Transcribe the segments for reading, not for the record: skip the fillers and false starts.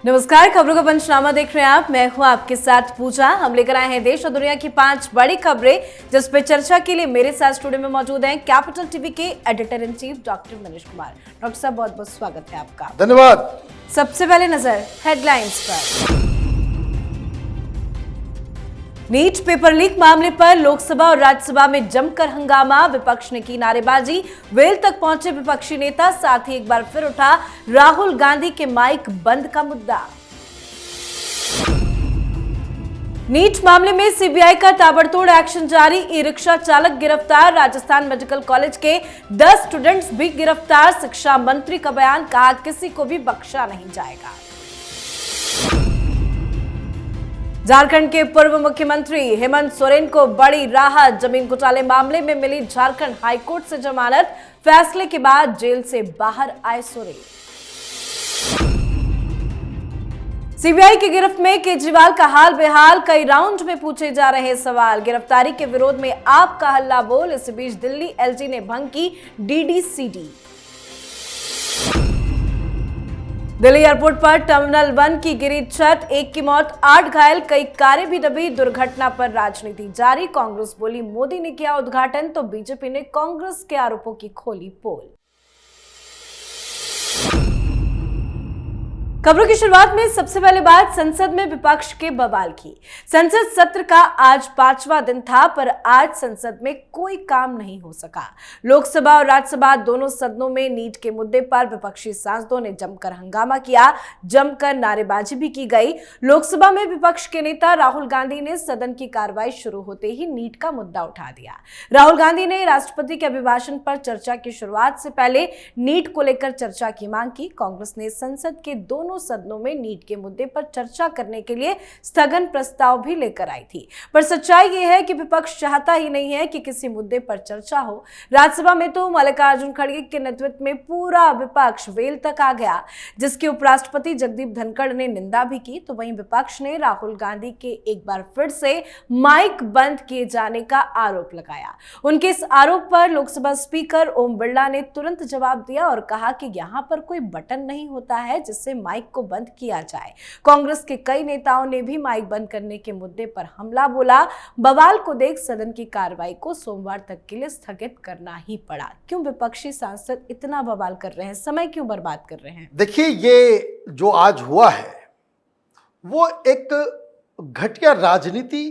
नमस्कार, खबरों का पंचनामा देख रहे हैं आप। मैं हूं आपके साथ पूजा। हम लेकर आए हैं देश और दुनिया की 5 बड़ी खबरें जिस पे चर्चा के लिए मेरे साथ स्टूडियो में मौजूद हैं कैपिटल टीवी के editor in chief doctor Manish Kumar. Doctor साहब, बहुत बहुत स्वागत है आपका। धन्यवाद। सबसे पहले नजर हेडलाइंस पर। नीट पेपर लीक मामले पर लोकसभा और राज्यसभा में जमकर हंगामा, विपक्ष ने की नारेबाजी, वेल तक पहुंचे विपक्षी नेता, साथ ही एक बार फिर उठा राहुल गांधी के माइक बंद का मुद्दा। नीट मामले में सीबीआई का ताबड़तोड़ एक्शन जारी, ई रिक्शा चालक गिरफ्तार, राजस्थान मेडिकल कॉलेज के 10 स्टूडेंट्स भी गिरफ्तार। शिक्षा मंत्री का बयान, कहा किसी को भी बख्शा नहीं जाएगा। झारखंड के पूर्व मुख्यमंत्री हेमंत सोरेन को बड़ी राहत, जमीन घोटाले मामले में मिली झारखंड हाईकोर्ट से जमानत, फैसले के बाद जेल से बाहर आए सोरेन। सीबीआई की गिरफ्त में केजरीवाल का हाल बेहाल, कई राउंड में पूछे जा रहे सवाल, गिरफ्तारी के विरोध में आपका हल्ला बोल। इस बीच दिल्ली एलजी ने भंग की डीडीसीडी। दिल्ली एयरपोर्ट पर टर्मिनल 1 की गिरी छत, 1 की मौत, 8 घायल, कई कारें भी दबी। दुर्घटना पर राजनीति जारी, कांग्रेस बोली मोदी ने किया उद्घाटन, तो बीजेपी ने कांग्रेस के आरोपों की खोली पोल। खबरों की शुरुआत में सबसे पहले बात संसद में विपक्ष के बवाल की। संसद सत्र का आज 5वां दिन था, पर आज संसद में कोई काम नहीं हो सका। लोकसभा और राज्यसभा दोनों सदनों में नीट के मुद्दे पर विपक्षी सांसदों ने जमकर हंगामा किया, जमकर नारेबाजी भी की गई। लोकसभा में विपक्ष के नेता राहुल गांधी ने सदन की कार्रवाई शुरू होते ही नीट का मुद्दा उठा दिया। राहुल गांधी ने राष्ट्रपति के अभिभाषण पर चर्चा की शुरुआत से पहले नीट को लेकर चर्चा की मांग की। कांग्रेस ने संसद के दोनों सदनों में नीट के मुद्दे पर चर्चा करने के लिए स्थगन प्रस्ताव भी लेकर आई थी, पर सच्चाई यह है कि विपक्ष चाहता ही नहीं है कि किसी मुद्दे पर चर्चा हो। राज्यसभा में तो मल्लिकार्जुन खड़गे के नेतृत्व में पूरा विपक्ष वेल तक आ गया, जिसकी उपराष्ट्रपति जगदीप धनखड़ ने निंदा भी की। तो वहीं विपक्ष ने राहुल गांधी के एक बार फिर से माइक बंद किए जाने का आरोप लगाया। उनके इस आरोप पर लोकसभा स्पीकर ओम बिरला ने तुरंत जवाब दिया और कहा कि यहां पर कोई बटन नहीं होता है जिससे माइक को बंद किया जाए। कांग्रेस के कई नेताओं ने भी माइक बंद करने के मुद्दे पर हमला बोला। बवाल को देख सदन की कार्रवाई को सोमवार तक के लिए स्थगित करना ही पड़ा। क्यों विपक्षी सांसद इतना बवाल कर रहे हैं, समय क्यों बर्बाद कर रहे हैं? देखिए, ये जो आज हुआ है वो एक घटिया राजनीति,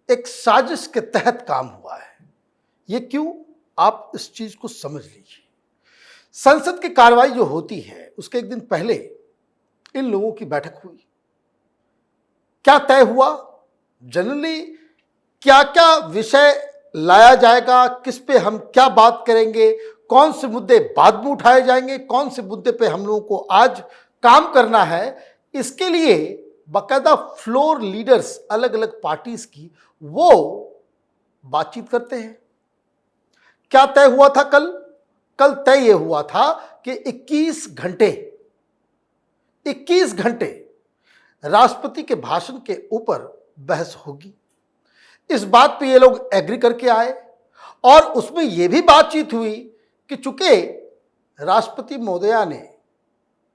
एक साजिश के तहत काम हुआ है। ये क्यों, आप इस चीज को समझ लीजिए। संसद की कार्रवाई जो होती है उसके एक दिन पहले इन लोगों की बैठक हुई। क्या तय हुआ, जनरली क्या क्या विषय लाया जाएगा, किस पे हम क्या बात करेंगे, कौन से मुद्दे बाद में उठाए जाएंगे, कौन से मुद्दे पे हम लोगों को आज काम करना है, इसके लिए बाकायदा फ्लोर लीडर्स अलग अलग पार्टीज की वो बातचीत करते हैं। क्या तय हुआ था कल तय यह हुआ था कि 21 घंटे राष्ट्रपति के भाषण के ऊपर बहस होगी। इस बात पे ये लोग एग्री करके आए और उसमें यह भी बातचीत हुई कि चूंकि राष्ट्रपति महोदया ने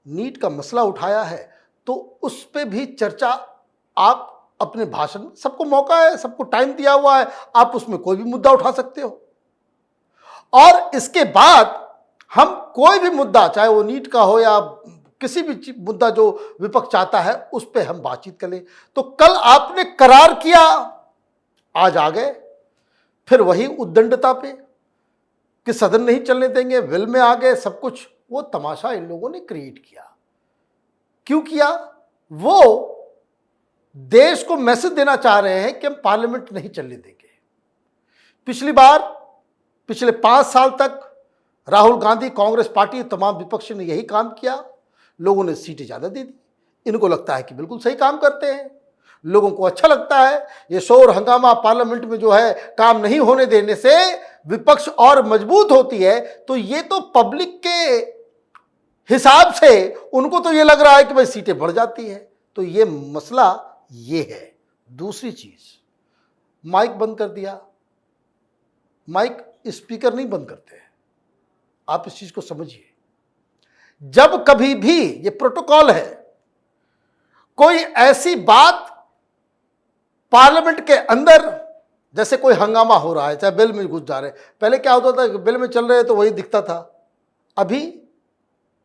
नीट का मसला उठाया है तो उस पे भी चर्चा, आप अपने भाषण, सबको मौका है, सबको टाइम दिया हुआ है, आप उसमें कोई भी मुद्दा उठा सकते हो। और इसके बाद हम कोई भी मुद्दा, चाहे वो नीट का हो या किसी भी मुद्दा जो विपक्ष चाहता है, उस पे हम बातचीत करें। तो कल आपने करार किया, आज आ गए फिर वही उद्दंडता पे कि सदन नहीं चलने देंगे, विल में आ गए सब कुछ। वो तमाशा इन लोगों ने क्रिएट किया। क्यों किया? वो देश को मैसेज देना चाह रहे हैं कि हम पार्लियामेंट नहीं चलने देंगे। पिछले 5 साल तक राहुल गांधी, कांग्रेस पार्टी, तमाम विपक्ष ने यही काम किया। लोगों ने सीटें ज़्यादा दे दी। इनको लगता है कि बिल्कुल सही काम करते हैं, लोगों को अच्छा लगता है। ये शोर हंगामा पार्लियामेंट में जो है काम नहीं होने देने से विपक्ष और मजबूत होती है। तो ये तो पब्लिक के हिसाब से उनको तो ये लग रहा है कि भाई सीटें बढ़ जाती है। तो ये मसला ये है। दूसरी चीज, माइक बंद कर दिया। माइक स्पीकर नहीं बंद करते हैं, आप इस चीज को समझिए। जब कभी भी, ये प्रोटोकॉल है, कोई ऐसी बात पार्लियामेंट के अंदर, जैसे कोई हंगामा हो रहा है, चाहे बिल में घुस जा रहे हैं, पहले क्या होता था कि बिल में चल रहे हैं तो वही दिखता था। अभी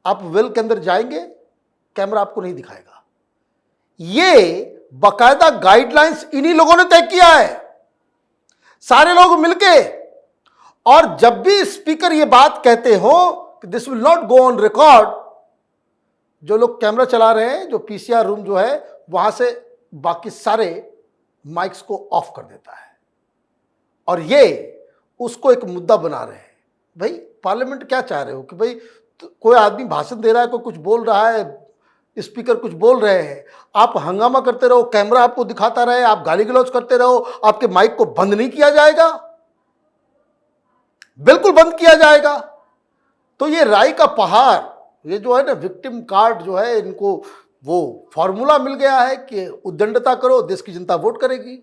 आप बिल के अंदर जाएंगे, कैमरा आपको नहीं दिखाएगा। ये बाकायदा गाइडलाइंस इन्हीं लोगों ने तय किया है, सारे लोग मिलके। और जब भी स्पीकर ये बात कहते हो कि this will not go on record, जो लोग कैमरा चला रहे हैं, जो पीसीआर रूम जो है, वहां से बाकी सारे माइक्स को ऑफ कर देता है। और ये उसको एक मुद्दा बना रहे हैं। भाई पार्लियामेंट क्या चाह रहे हो कि भाई कोई आदमी भाषण दे रहा है, कोई कुछ बोल रहा है, स्पीकर कुछ बोल रहे हैं, आप हंगामा करते रहो, कैमरा आपको दिखाता रहे, आप गाली गलौज करते रहो, आपके माइक को बंद नहीं किया जाएगा? बिल्कुल बंद किया जाएगा। तो ये राय का पहाड़, ये जो है ना विक्टिम कार्ड जो है, इनको वो फॉर्मूला मिल गया है कि उद्दंडता करो, देश की जनता वोट करेगी।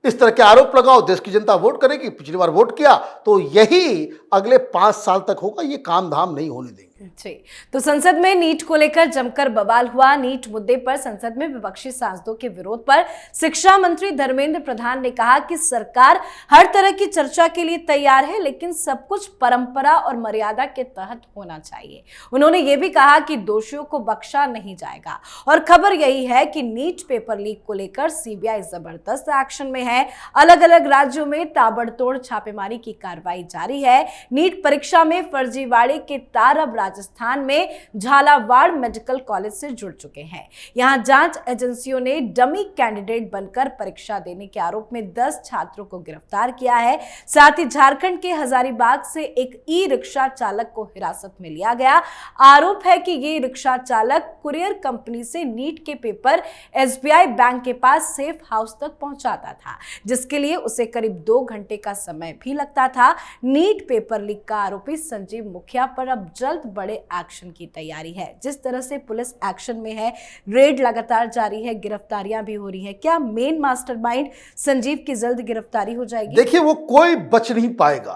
इस तरह के आरोप लगाओ, देश की जनता वोट करेगी। पिछली बार वोट किया तो यही अगले 5 साल तक होगा, ये काम धाम नहीं होने देंगे। जी, तो संसद में नीट को लेकर जमकर बवाल हुआ। नीट मुद्दे पर संसद में विपक्षी सांसदों के विरोध पर शिक्षा मंत्री धर्मेंद्र प्रधान ने कहा कि सरकार हर तरह की चर्चा के लिए तैयार है, लेकिन सब कुछ परंपरा और मर्यादा के तहत होना चाहिए। उन्होंने ये भी कहा कि दोषियों को बख्शा नहीं जाएगा। और खबर यही है कि नीट पेपर लीक को लेकर सीबीआई जबरदस्त एक्शन में है। अलग अलग राज्यों में ताबड़तोड़ छापेमारी की कार्रवाई जारी है। नीट परीक्षा में फर्जीवाड़े के तार अब राजस्थान में झालावाड़ मेडिकल कॉलेज से जुड़ चुके हैं। यहां जांच एजेंसियों ने डमी कैंडिडेट बनकर परीक्षा देने के आरोप में 10 छात्रों को गिरफ्तार किया है। साथ ही झारखंड के हजारीबाग से एक ई रिक्शा चालक को हिरासत में लिया गया। आरोप है कि ये रिक्शा चालक कुरियर कंपनी से नीट के पेपर एसबीआई बैंक के पास सेफ हाउस तक पहुंचाता था, जिसके लिए उसे करीब 2 घंटे का समय भी लगता था। नीट पेपर लीक का आरोपी संजीव मुखिया पर अब जल्द बड़े एक्शन की तैयारी है। जिस तरह से पुलिस एक्शन में है, रेड लगातार जारी है, गिरफ्तारियां भी हो रही है। क्या मेन मास्टरमाइंड संजीव की जल्द गिरफ्तारी हो जाएगी? देखिए, वो कोई बच नहीं पाएगा।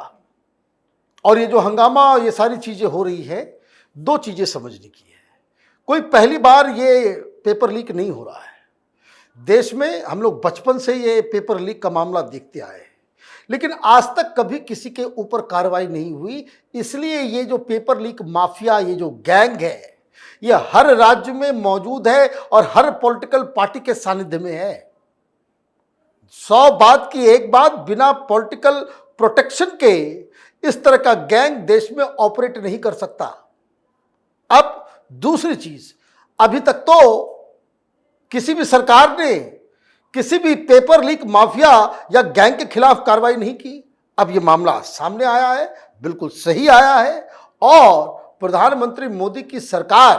और ये जो हंगामा, ये सारी चीजें हो रही है, 2 चीजें समझने की है। कोई पहली बार ये पेपर लीक नहीं हो रहा है। देश में हम लोग बचपन से ये पेपर लीक का मामला देखते आए हैं, लेकिन आज तक कभी किसी के ऊपर कार्रवाई नहीं हुई। इसलिए ये जो पेपर लीक माफिया, ये जो गैंग है, ये हर राज्य में मौजूद है और हर पॉलिटिकल पार्टी के सानिध्य में है। 100 बात की एक बात, बिना पॉलिटिकल प्रोटेक्शन के इस तरह का गैंग देश में ऑपरेट नहीं कर सकता। अब दूसरी चीज, अभी तक तो किसी भी सरकार ने किसी भी पेपर लीक माफिया या गैंग के खिलाफ कार्रवाई नहीं की। अब यह मामला सामने आया है, बिल्कुल सही आया है, और प्रधानमंत्री मोदी की सरकार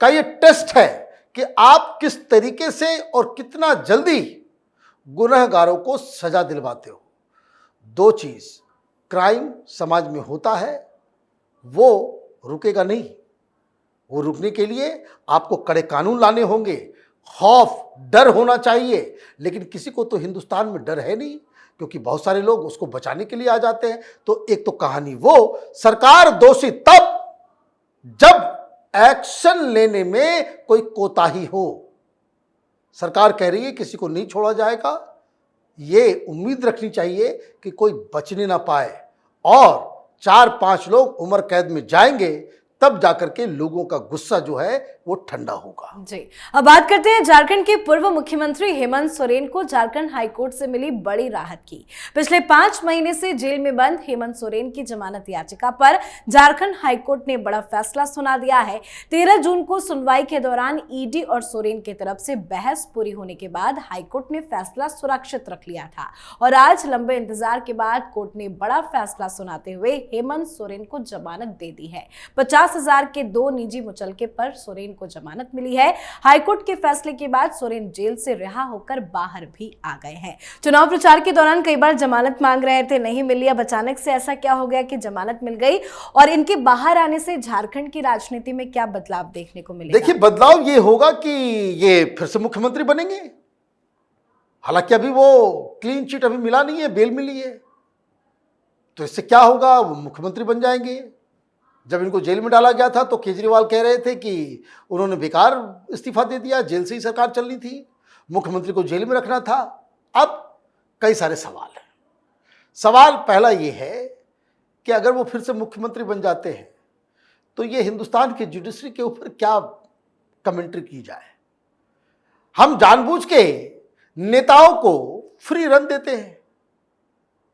का यह टेस्ट है कि आप किस तरीके से और कितना जल्दी गुनहगारों को सजा दिलवाते हो। 2 चीज, क्राइम समाज में होता है, वो रुकेगा नहीं। वो रुकने के लिए आपको कड़े कानून लाने होंगे, खौफ डर होना चाहिए। लेकिन किसी को तो हिंदुस्तान में डर है नहीं, क्योंकि बहुत सारे लोग उसको बचाने के लिए आ जाते हैं। तो एक तो कहानी वो, सरकार दोषी तब जब एक्शन लेने में कोई कोताही हो। सरकार कह रही है किसी को नहीं छोड़ा जाएगा, ये उम्मीद रखनी चाहिए कि कोई बचने ना पाए, और 4-5 लोग उम्र कैद में जाएंगे, तब जाकर के लोगों का गुस्सा जो है वो ठंडा होगा। जी, अब बात करते हैं झारखंड के पूर्व मुख्यमंत्री हेमंत सोरेन को झारखंड हाईकोर्ट से मिली बड़ी राहत की। पिछले 5 महीने से जेल में बंद हेमंत सोरेन की जमानत याचिका पर झारखंड हाईकोर्ट ने बड़ा फैसला सुना दिया है। 13 जून को सुनवाई के दौरान ईडी और सोरेन की तरफ से बहस पूरी होने के बाद हाईकोर्ट ने फैसला सुरक्षित रख लिया था, और आज लंबे इंतजार के बाद कोर्ट ने बड़ा फैसला सुनाते हुए हेमंत सोरेन को जमानत दे दी है। 50,000 के 2 निजी मुचलके पर सोरेन को जमानत मिली है। हाईकोर्ट के फैसले के बाद सोरेन जेल से रिहा होकर बाहर भी आ गए हैं। चुनाव प्रचार के दौरान कई बार जमानत मांग रहे थे, नहीं मिली। अब अचानक से ऐसा क्या हो गया कि जमानत मिल गई, और इनके बाहर आने से झारखंड की राजनीति में क्या बदलाव देखने को मिलेगा? देखिए, बदलाव ये होगा कि ये फिर से मुख्यमंत्री बनेंगे। हालांकि अभी वो क्लीन चिट अभी मिला नहीं है, बेल मिली है, तो इससे क्या होगा, वो मुख्यमंत्री बन जाएंगे। जब इनको जेल में डाला गया था तो केजरीवाल कह रहे थे कि उन्होंने बेकार इस्तीफा दे दिया, जेल से ही सरकार चलनी थी, मुख्यमंत्री को जेल में रखना था। अब कई सारे सवाल हैं। सवाल पहला ये है कि अगर वो फिर से मुख्यमंत्री बन जाते हैं तो ये हिंदुस्तान के जुडिशरी के ऊपर क्या कमेंट्री की जाए। हम जानबूझ के नेताओं को फ्री रन देते हैं,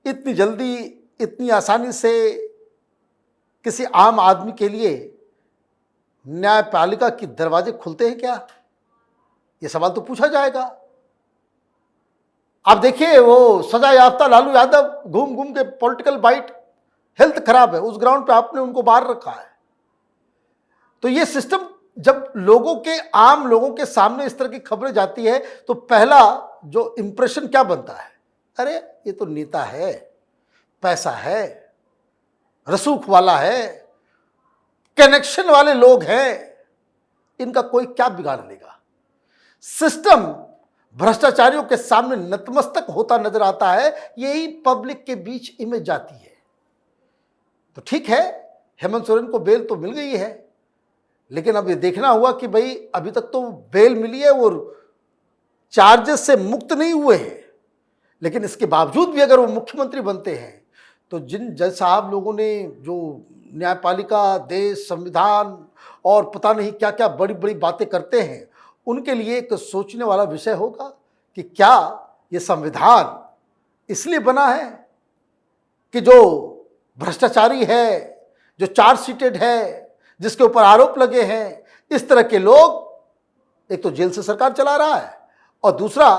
इतनी जल्दी इतनी आसानी से किसी आम आदमी के लिए न्यायपालिका के दरवाजे खुलते हैं क्या? ये सवाल तो पूछा जाएगा। आप देखिए वो सजा याफ्ता लालू यादव घूम घूम के पॉलिटिकल बाइट, हेल्थ खराब है, उस ग्राउंड पे आपने उनको बाहर रखा है। तो ये सिस्टम जब आम लोगों के सामने इस तरह की खबरें जाती है तो पहला जो इंप्रेशन क्या बनता है, अरे ये तो नेता है, पैसा है, रसूख वाला है, कनेक्शन वाले लोग हैं, इनका कोई क्या बिगाड़ लेगा। सिस्टम भ्रष्टाचारियों के सामने नतमस्तक होता नजर आता है, यही पब्लिक के बीच इमेज जाती है। तो ठीक है, हेमंत सोरेन को बेल तो मिल गई है, लेकिन अब ये देखना हुआ कि भाई अभी तक तो बेल मिली है और चार्जेस से मुक्त नहीं हुए हैं, लेकिन इसके बावजूद भी अगर वो मुख्यमंत्री बनते हैं तो जिन जज साहब लोगों ने जो न्यायपालिका, देश, संविधान और पता नहीं क्या क्या बड़ी बड़ी बातें करते हैं, उनके लिए एक सोचने वाला विषय होगा कि क्या ये संविधान इसलिए बना है कि जो भ्रष्टाचारी है, जो चार्जशीटेड है, जिसके ऊपर आरोप लगे हैं, इस तरह के लोग एक तो जेल से सरकार चला रहा है और दूसरा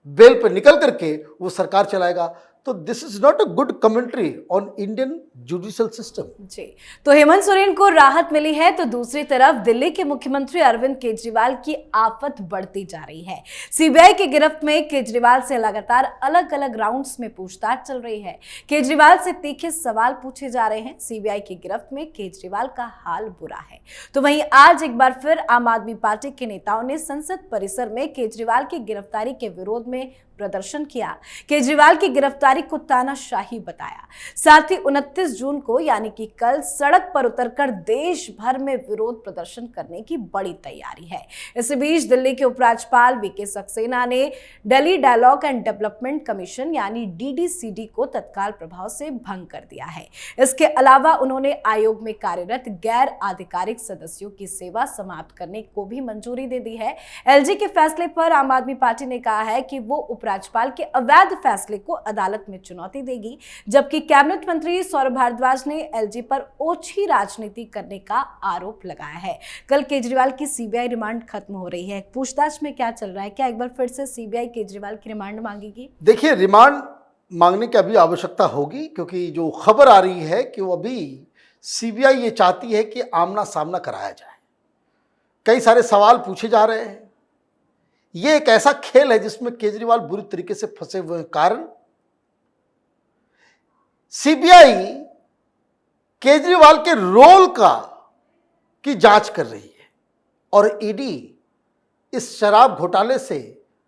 बेल पर निकल करके वो सरकार चलाएगा। तो this is not a good commentary on Indian judicial system. जी, तो हेमंत सोरेन को राहत मिली है तो दूसरी तरफ दिल्ली के मुख्यमंत्री अरविंद केजरीवाल की आफत बढ़ती जा रही है। सीबीआई की गिरफ्त में केजरीवाल से लगातार अलग अलग राउंड्स में पूछताछ चल रही है। केजरीवाल से तीखे सवाल पूछे जा रहे हैं। सीबीआई की गिरफ्त में केजरीवाल का हाल बुरा है। तो वहीं आज एक बार फिर आम आदमी पार्टी के नेताओं ने संसद परिसर में केजरीवाल की गिरफ्तारी के विरोध में प्रदर्शन किया। केजरीवाल की गिरफ्तारी को तानाशाही बताया। साथ ही 29 जून को यानी कि कल सड़क पर उतरकर देश भर में विरोध प्रदर्शन करने की बड़ी तैयारी है। इस बीच दिल्ली के उपराज्यपाल वीके सक्सेना ने Delhi dialogue and development commission यानी डीडीसीडी को तत्काल प्रभाव से भंग कर दिया है। इसके अलावा उन्होंने आयोग में कार्यरत गैर आधिकारिक सदस्यों की सेवा समाप्त करने को भी मंजूरी दे दी है। एलजी के फैसले पर आम आदमी पार्टी ने कहा है कि वो उपराज्यपाल के अवैध फैसले को अदालत में चुनौती देगी, जबकि कैबिनेट मंत्री सौरभ भारद्वाज ने एलजी पर ओछी राजनीति करने का आरोप लगाया है। कल केजरीवाल की सीबीआई रिमांड खत्म हो रही है। पूछताछ में क्या चल रहा है? क्या एक बार फिर से सीबीआई केजरीवाल की रिमांड मांगेगी? देखिए, रिमांड मांगने की अभी आवश्यकता होगी, क्योंकि जो खबर आ रही है कि वो अभी सीबीआई ये चाहती है कि आमना सामना कराया जाए। कई सारे सवाल पूछे जा रहे हैं। ये एक ऐसा खेल है जिसमें केजरीवाल बुरी तरीके से फंसे हुए हैं। कारण सीबीआई केजरीवाल के रोल की जांच कर रही है और ईडी इस शराब घोटाले से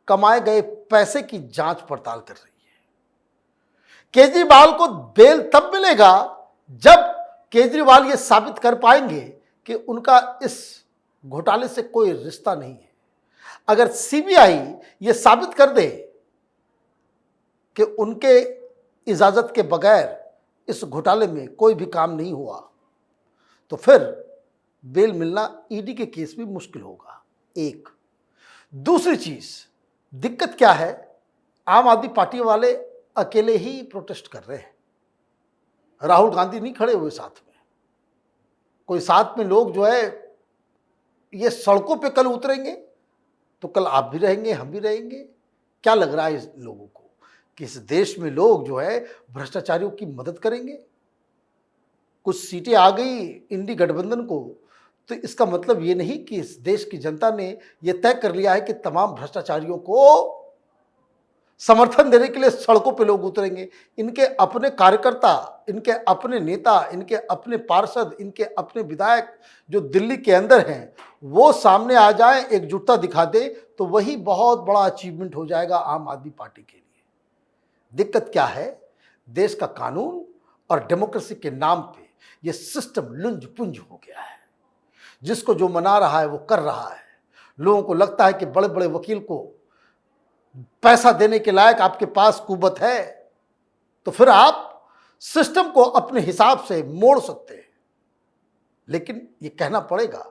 कमाए गए पैसे की जांच पड़ताल कर रही है। केजरीवाल को बेल तब मिलेगा जब केजरीवाल ये साबित कर पाएंगे कि उनका इस घोटाले से कोई रिश्ता नहीं है। अगर सीबीआई ये साबित कर दे कि उनके इजाजत के बगैर इस घोटाले में कोई भी काम नहीं हुआ, तो फिर बेल मिलना ईडी के केस में मुश्किल होगा। एक दूसरी चीज, दिक्कत क्या है, आम आदमी पार्टी वाले अकेले ही प्रोटेस्ट कर रहे हैं। राहुल गांधी नहीं खड़े हुए साथ में, कोई साथ में लोग जो है ये सड़कों पे कल उतरेंगे तो कल आप भी रहेंगे, हम भी रहेंगे। क्या लग रहा है इस लोगों को कि इस देश में लोग जो है भ्रष्टाचारियों की मदद करेंगे? कुछ सीटें आ गई इंडी गठबंधन को, तो इसका मतलब ये नहीं कि इस देश की जनता ने यह तय कर लिया है कि तमाम भ्रष्टाचारियों को समर्थन देने के लिए सड़कों पे लोग उतरेंगे। इनके अपने कार्यकर्ता, इनके अपने नेता, इनके अपने पार्षद, इनके अपने विधायक जो दिल्ली के अंदर हैं, वो सामने आ जाए, एकजुटता दिखा दे, तो वही बहुत बड़ा अचीवमेंट हो जाएगा आम आदमी पार्टी के लिए। दिक्कत क्या है, देश का कानून और डेमोक्रेसी के नाम पे ये सिस्टम लुंज पुंज हो गया है। जिसको जो मना रहा है वो कर रहा है। लोगों को लगता है कि बड़े बड़े वकील को पैसा देने के लायक आपके पास कुवत है, तो फिर आप सिस्टम को अपने हिसाब से मोड़ सकते हैं। लेकिन ये कहना पड़ेगा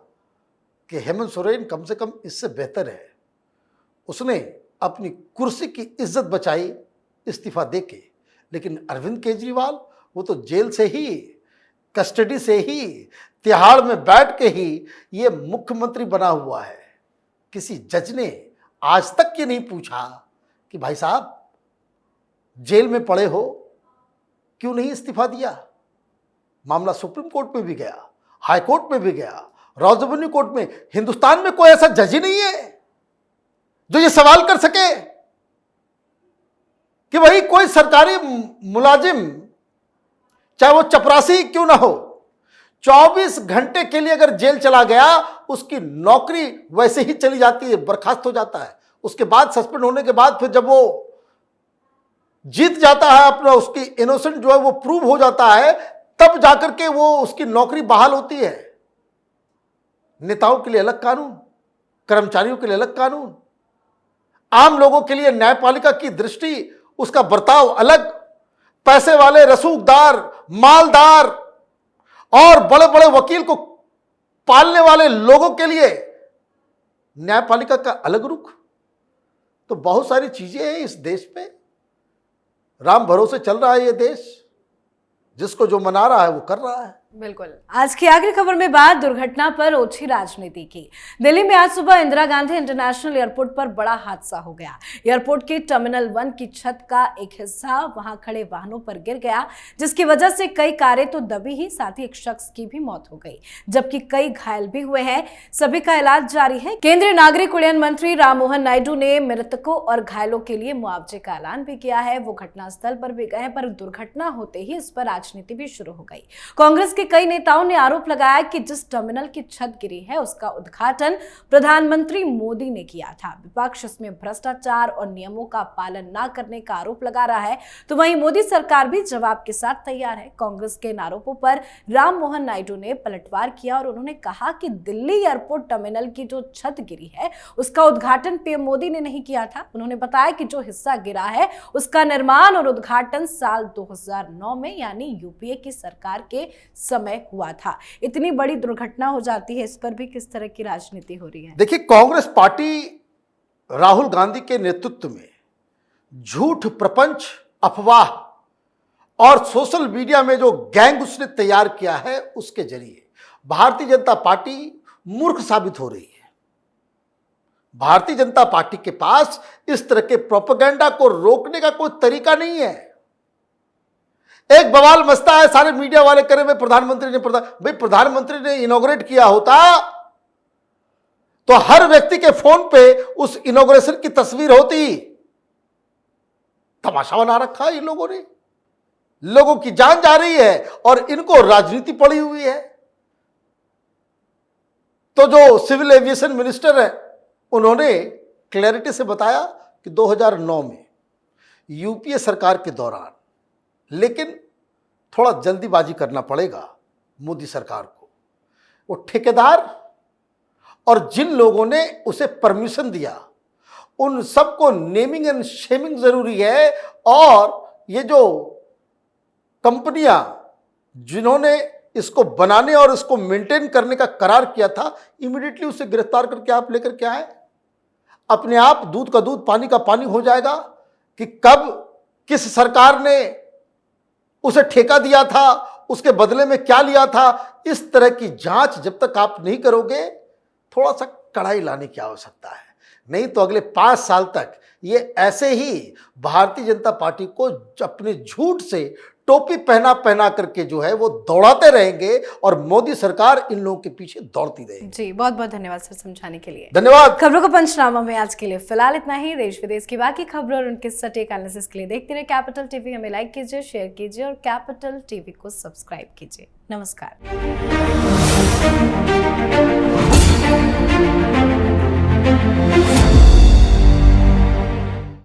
कि हेमंत सोरेन कम से कम इससे बेहतर है। उसने अपनी कुर्सी की इज्जत बचाई इस्तीफा देके, लेकिन अरविंद केजरीवाल वो तो जेल से ही, कस्टडी से ही, तिहाड़ में बैठ के ही ये मुख्यमंत्री बना हुआ है। किसी जज ने आज तक ये नहीं पूछा कि भाई साहब जेल में पड़े हो, क्यों नहीं इस्तीफा दिया। मामला सुप्रीम कोर्ट में भी गया, हाई कोर्ट में भी गया, रॉजबनी कोर्ट में। हिंदुस्तान में कोई ऐसा जज ही नहीं है जो ये सवाल कर सके कि भाई कोई सरकारी मुलाजिम, चाहे वो चपरासी क्यों ना हो, 24 घंटे के लिए अगर जेल चला गया, उसकी नौकरी वैसे ही चली जाती है, बर्खास्त हो जाता है। उसके बाद सस्पेंड होने के बाद फिर जब वो जीत जाता है अपना, उसकी इनोसेंट जो है वो प्रूव हो जाता है, तब जाकर के वो उसकी नौकरी बहाल होती है। नेताओं के लिए अलग कानून, कर्मचारियों के लिए अलग कानून, आम लोगों के लिए न्यायपालिका की दृष्टि, उसका बर्ताव अलग। पैसे वाले, रसूखदार, मालदार और बड़े बड़े वकील को पालने वाले लोगों के लिए न्यायपालिका का अलग रुख। तो बहुत सारी चीजें हैं इस देश पे। राम भरोसे चल रहा है ये देश। जिसको जो मना रहा है वो कर रहा है। बिल्कुल। आज की आखिरी खबर में बात दुर्घटना पर ओछी राजनीति की। दिल्ली में आज सुबह इंदिरा गांधी इंटरनेशनल एयरपोर्ट पर बड़ा हादसा हो गया। एयरपोर्ट के टर्मिनल 1 की छत का एक हिस्सा वहां खड़े वाहनों पर गिर गया, जिसकी वजह से कई कारें तो दबी ही, साथ ही एक शख्स की भी मौत हो गई, जबकि कई घायल भी हुए हैं। सभी का इलाज जारी है। केंद्रीय नागरिक उड्डयन मंत्री राममोहन नायडू ने मृतकों और घायलों के लिए मुआवजे का ऐलान भी किया है। वो घटनास्थल पर भी गए, पर दुर्घटना होते ही इस पर राजनीति भी शुरू हो गई। कांग्रेस कई नेताओं ने आरोप लगाया कि जिस टर्मिनल की छत गिरी है उसका उद्घाटन प्रधानमंत्री मोदी ने किया था। विपक्ष इसमें भ्रष्टाचार और नियमों का पालन न करने का आरोप लगा रहा है, तो वहीं मोदी सरकार भी जवाब के साथ तैयार है। कांग्रेस के इन आरोपों पर राममोहन नायडू ने पलटवार किया और उन्होंने कहा कि दिल्ली एयरपोर्ट टर्मिनल की जो छत गिरी है उसका उद्घाटन पीएम मोदी ने नहीं किया था। उन्होंने बताया कि जो हिस्सा गिरा है उसका निर्माण और उद्घाटन साल 2009 में यानी यूपीए की सरकार के समय हुआ था। इतनी बड़ी दुर्घटना हो जाती है, इस पर भी किस तरह की राजनीति हो रही है? देखिए, कांग्रेस पार्टी राहुल गांधी के नेतृत्व में झूठ, प्रपंच, अफवाह और सोशल मीडिया में जो गैंग उसने तैयार किया है, उसके जरिए भारतीय जनता पार्टी मूर्ख साबित हो रही है। भारतीय जनता पार्टी के पास इस तरह के प्रोपेगेंडा को रोकने का कोई तरीका नहीं है। एक बवाल मचता है, सारे मीडिया वाले करे हुए प्रधानमंत्री ने इनॉग्रेट किया होता तो हर व्यक्ति के फोन पे उस इनॉग्रेशन की तस्वीर होती। तमाशा बना रखा है इन लोगों ने। लोगों की जान जा रही है और इनको राजनीति पड़ी हुई है। तो जो सिविल एविएशन मिनिस्टर है, उन्होंने क्लैरिटी से बताया कि 2009 में यूपीए सरकार के दौरान, लेकिन थोड़ा जल्दीबाजी करना पड़ेगा मोदी सरकार को। वो ठेकेदार और जिन लोगों ने उसे परमिशन दिया, उन सबको नेमिंग एंड शेमिंग जरूरी है। और ये जो कंपनियां जिन्होंने इसको बनाने और इसको मेंटेन करने का करार किया था, इमीडिएटली उसे गिरफ्तार करके आप लेकर के आए। अपने आप दूध का दूध, पानी का पानी हो जाएगा कि कब किस सरकार ने उसे ठेका दिया था, उसके बदले में क्या लिया था। इस तरह की जांच जब तक आप नहीं करोगे, थोड़ा सा कड़ाई लाने की आवश्यकता है। नहीं तो अगले 5 साल तक ये ऐसे ही भारतीय जनता पार्टी को अपने झूठ से टोपी पहना पहना करके जो है वो दौड़ाते रहेंगे और मोदी सरकार इन लोगों के पीछे दौड़ती रहेगी। जी, बहुत बहुत धन्यवाद सर समझाने के लिए। धन्यवाद। खबरों का पंचनामा में आज के लिए फिलहाल इतना ही। देश विदेश की बाकी खबरों और उनके सटीक एनालिसिस के लिए देखते रहे कैपिटल टीवी। हमें लाइक कीजिए, शेयर कीजिए और कैपिटल टीवी को सब्सक्राइब कीजिए। नमस्कार।